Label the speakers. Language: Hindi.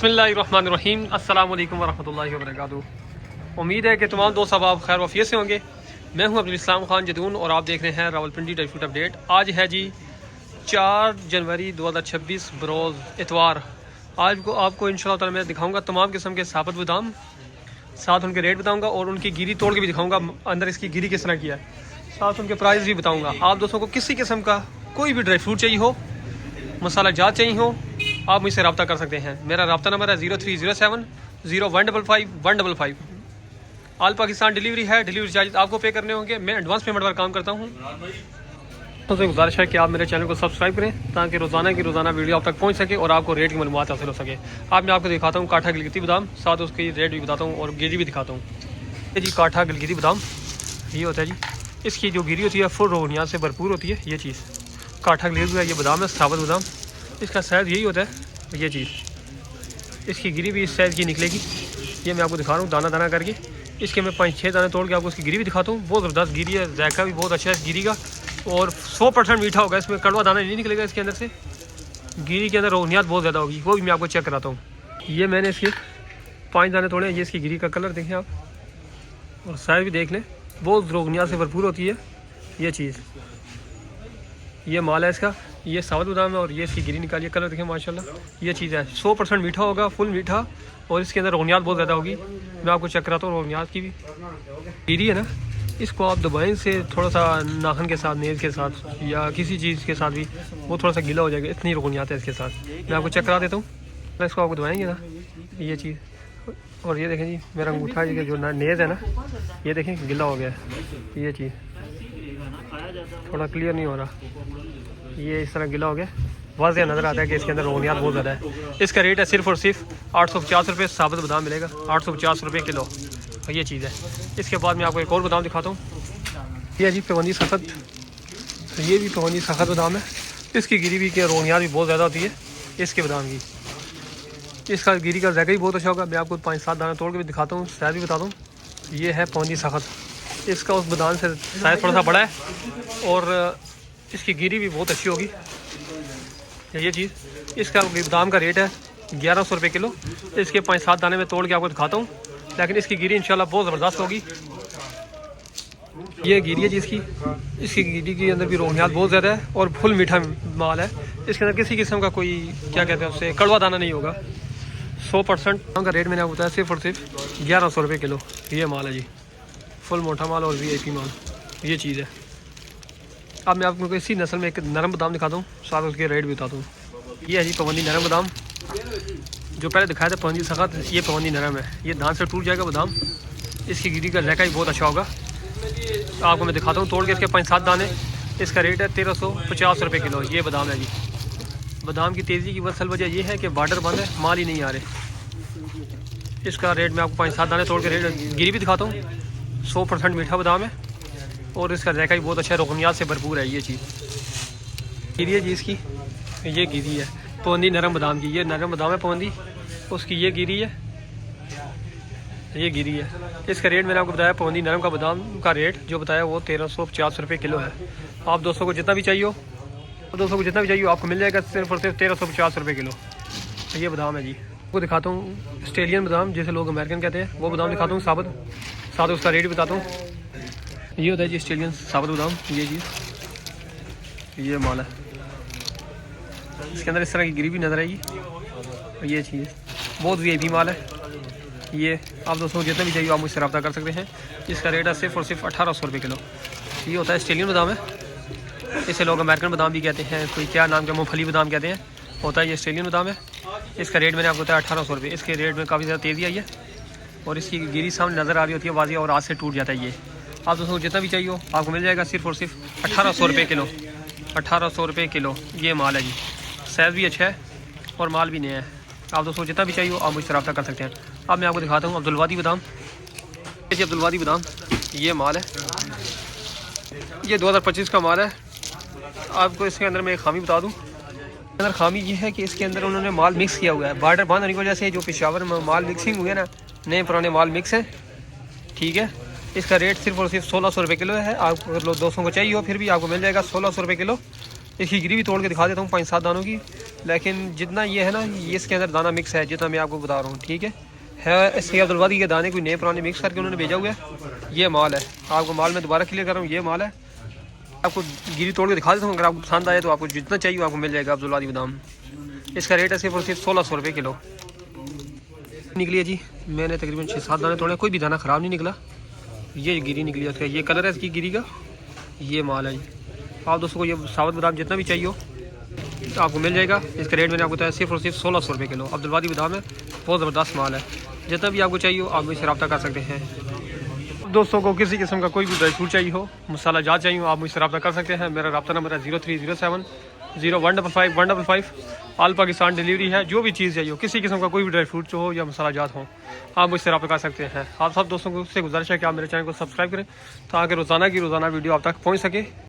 Speaker 1: बिस्मिल्लाहिर्रहमानिर्रहीम अस्सलाम वालेकुम वरहमतुल्लाहि वबरकातुहू। उम्मीद है कि तमाम दोस्त अब आप खैर वफियत से होंगे। मैं हूं अब्दुल इस्लाम खान जदून और आप देख रहे हैं रावलपिंडी ड्राई फ्रूट अपडेट। आज है जी 4 जनवरी 2026 बरोज़ इतवार। आज को आपको इंशाअल्लाह ताला मैं दिखाऊंगा तमाम किस्म के साबुत बादाम, साथ उनके रेट बताऊँगा और उनकी गिरी तोड़ के भी दिखाऊँगा अंदर इसकी गिरी किस तरह की है, साथ उनके प्राइस भी बताऊँगा। आप दोस्तों को किसी किस्म का कोई भी ड्राई फ्रूट चाहिए हो, मसाला जात चाहिए हो, आप मुझसे रब्ता कर सकते हैं। मेरा रब्ता नंबर है 0307 0155 155। ऑल पाकिस्तान डिलीवरी है। डिलीवरी चार्ज आपको पे करने होंगे। मैं एडवांस पेमेंट पर काम करता हूँ। तो गुजारिश है कि आप मेरे चैनल को सब्सक्राइब करें ताकि रोज़ाना की रोज़ाना वीडियो आप तक पहुँच सके और आपको रेट की मालूमात हासिल हो सके। आज मैं आपको दिखाता हूँ काठा गिलगिती बादाम, साथ उसकी रेट भी बताता हूँ और गिरी भी दिखाता हूँ। ये जी काठा गिलगिती बादाम ये होता है जी। इसकी जो गिरी होती है फुल रोहनियात से भरपूर होती है। ये चीज़ काठा गिलगिती है, ये बादाम है साबुत बादाम। इसका साइज़ यही होता है। ये चीज़ इसकी गिरी भी इस साइज़ की निकलेगी। ये मैं आपको दिखा रहा हूँ दाना दाना करके। इसके मैं 5-6 दाने तोड़ के आपको इसकी गिरी भी दिखाता हूँ। बहुत ज़बरदस्त गिरी है, जायका भी बहुत अच्छा है इस गिरी का और 100% मीठा होगा। इसमें कड़वा दाना नहीं निकलेगा इसके अंदर से। गिरी के अंदर रोहनियात बहुत ज़्यादा होगी, वो भी मैं आपको चेक कराता हूँ। ये मैंने इसके 5 दाने तोड़े हैं। ये इसकी गिरी का कलर देखें आप और साइज़ भी देख लें, बहुत रोहनियात से भरपूर होती है ये चीज़। ये माल है इसका, ये साबुत बादाम है और ये इसकी गिरी निकालिए, कलर देखें माशाल्लाह। ये चीज़ है 100% मीठा होगा, फुल मीठा और इसके अंदर रोहनियात बहुत ज़्यादा होगी। मैं आपको चेक कराता हूँ रोहनियात की भी। गिरी है ना, इसको आप दबाएं से थोड़ा सा नाखन के साथ, नेल के साथ या किसी चीज़ के साथ भी वो थोड़ा सा गीला हो जाएगा, इतनी रोहनियात है इसके साथ। मैं आपको चेक करा देता हूँ। मैं इसको आपको दबाएंगे ना ये चीज़। और ये देखें जी मेरा अंगूठा ये जो नेज़ है ना, ये देखें गीला हो गया है। ये चीज़ थोड़ा क्लियर नहीं हो रहा, ये इस तरह गिला हो गया, वाज़ेह नज़र आता है कि इसके अंदर रोहनियात बहुत ज़्यादा है। इसका रेट है सिर्फ और सिर्फ 850 रुपये। साबुत बादाम मिलेगा 850 रुपये किलो। ये चीज़ है। इसके बाद मैं आपको एक और बादाम दिखाता हूँ। ये जी पेवंदी सख्त, ये भी पेवंदी सख्त बादाम है। इसकी गिरी भी की रोहनियात भी बहुत ज़्यादा होती है इसके बादाम की। इसका गिरी का जायका भी बहुत अच्छा होगा। मैं आपको 5-7 दाना तोड़ के भी दिखाता हूँ, साइज़ भी बताता हूँ। ये है पेवंदी सख्त। इसका उस बादाम से साइज़ थोड़ा सा बड़ा है और इसकी गिरी भी बहुत अच्छी होगी। ये चीज़ इसका बादाम का रेट है 1100 रुपये किलो। इसके 5-7 दाने में तोड़ के आपको दिखाता हूँ, लेकिन इसकी गिरी इंशाल्लाह बहुत ज़बरदस्त होगी। ये गिरी है जी इसकी गिरी के अंदर भी रोहनियात बहुत ज़्यादा है और फुल मीठा माल है। इसके अंदर किसी किस्म का कोई क्या कहते हैं उससे कड़वा दाना नहीं होगा। 100% का रेट मैंने आपको बताया सिर्फ और सिर्फ 1100 रुपये किलो। ये माल है जी, फुल मोटा माल और VIP माल। ये चीज़ है। अब मैं आपको इसी नस्ल में एक नरम बादाम दिखाता हूँ, साथ उसके रेट भी बताता हूँ। ये है जी पवंदी नरम बादाम। जो पहले दिखाया था पवंदी सख्त, ये पवंदी नरम है। ये धान से टूट जाएगा बादाम। इसकी गिरी का जायका भी बहुत अच्छा होगा। आपको मैं दिखाता हूँ तोड़ के इसके 5-7 दाने। इसका रेट है 1350 रुपये किलो। ये बादाम है जी। बादाम की तेज़ी की असल वजह यह है कि बार्डर बंद है, माल ही नहीं आ रहे। इसका रेट मैं आपको 5-7 दाने तोड़ के रेट गिरी भी दिखाता हूँ। 100% मीठा बादाम है और इसका जायका भी बहुत अच्छा है, रोहनियात से भरपूर है। ये चीज़ गिरी है जी इसकी। ये गिरी है पवंदी नरम बादाम की। ये नरम बादाम है पवंदी, उसकी ये गिरी है। ये गिरी है। इसका रेट मैंने आपको बताया पवंदी नरम का बादाम का रेट जो बताया वो 1350 रुपये किलो है। आप दोस्तों को जितना भी चाहिए हो, आपको मिल जाएगा सिर्फ और सिर्फ 1350 रुपये किलो। ये बादाम है जी। आपको दिखाता हूँ ऑस्ट्रेलियन बादाम, जैसे लोग अमेरिकन कहते हैं, वो बादाम दिखाता हूँ साबुत, साथ उसका रेट भी बताता हूँ। ये होता है जी ऑस्ट्रेलियन साबुत बादाम। ये चीज़ ये माल है। इसके अंदर इस तरह की गिरी भी नज़र आएगी। ये चीज़ बहुत VIP माल है। ये आप दोस्तों को जितना भी चाहिए आप मुझसे रब्ता कर सकते हैं। इसका रेट है सिर्फ और सिर्फ 1800 रुपये किलो। ये होता है ऑस्ट्रेलियन बादाम है। इसे लोग अमेरिकन बादाम भी कहते हैं, कोई क्या नाम का मूंगफली बादाम कहते हैं। होता है ये ऑस्ट्रेलियन बादाम है। इसका रेट मैंने आपको बताया 1800 रुपये। इसके रेट में काफ़ी ज़्यादा तेज़ी आई है और इसकी गिरी सामने नज़र आ रही होती है वाज़ेह और हाथ से टूट जाता है। ये आप दोस्तों को जितना भी चाहिए हो आपको मिल जाएगा सिर्फ और सिर्फ 1800 रुपये किलो। 1800 रुपये किलो ये माल है जी। साइज़ भी अच्छा है और माल भी नया है। आप दोस्तों को जितना भी चाहिए हो आप मुझसे रब्ता कर सकते हैं। अब मैं आपको दिखाता हूँ अब्दुलवादी बादाम। ये अब्दुलवादी बादाम ये माल है। ये 2025 का माल है। आपको इसके अंदर मैं एक खामी बता दूँ। अंदर खामी ये है कि इसके अंदर उन्होंने माल मिक्स किया हुआ है। बार्डर बंद होने की वजह से जो पेशावर में माल मिक्सिंग हुए ना, नए पुराने माल मिक्स हैं। ठीक है। इसका रेट सिर्फ और सिर्फ 1600 रुपये किलो है। आपको अगर लोग दोस्तों को चाहिए हो फिर भी आपको मिल जाएगा 1600 रुपये किलो। इसकी गिरी भी तोड़ के दिखा देता हूँ 5-7 दानों की, लेकिन जितना ये है ना, ये इसके अंदर दाना मिक्स है जितना मैं आपको बता रहा हूँ, ठीक है इसके अब्दुलवादी के दाने कोई नए पुराने मिक्स करके उन्होंने भेजा हुआ है। ये माल है, आपको माल में दोबारा क्लियर कर रहा हूँ, ये माल है। आपको गिरी तोड़ के दिखा देता हूँ, अगर आपको पसंद आए तो आपको जितना चाहिए आपको मिल जाएगा अब्दुलवादी बादाम। इसका रेट है सिर्फ 1600 रुपये किलो। निकली है जी, मैंने तकरीबन 6-7 दाने तोड़े, कोई भी दाना ख़राब नहीं निकला। ये गिरी निकली है, ये कलर है इसकी गिरी का, ये माल है जी। आप दोस्तों को ये साबुत बादाम जितना भी चाहिए हो तो आपको मिल जाएगा। इसका रेट मैंने आपको बताया सिर्फ और सिर्फ 1600 रुपये किलो। अब्दुलवादी बादाम है, बहुत ज़बरदस्त माल है। जितना भी आपको चाहिए हो आप मुझसे रब्ता कर सकते हैं। दोस्तों को किसी किस्म का कोई भी ड्राई फ्रूट चाहिए हो, मसाला जात चाहिए हो, आप मुझसे रब्ता कर सकते हैं। मेरा रब्ता नंबर है 0307 0155 155। ऑल पाकिस्तान डिलीवरी है। जो भी चीज़ चाहिए हो, किसी किस्म का कोई भी ड्राई फ्रूट हो या मसाला जात हो, आप मुझसे रब्ता कर सकते हैं। आप सब दोस्तों को उससे गुजारिश है कि आप मेरे चैनल को सब्सक्राइब करें ताकि रोज़ाना की रोज़ाना वीडियो आप तक पहुँच सके।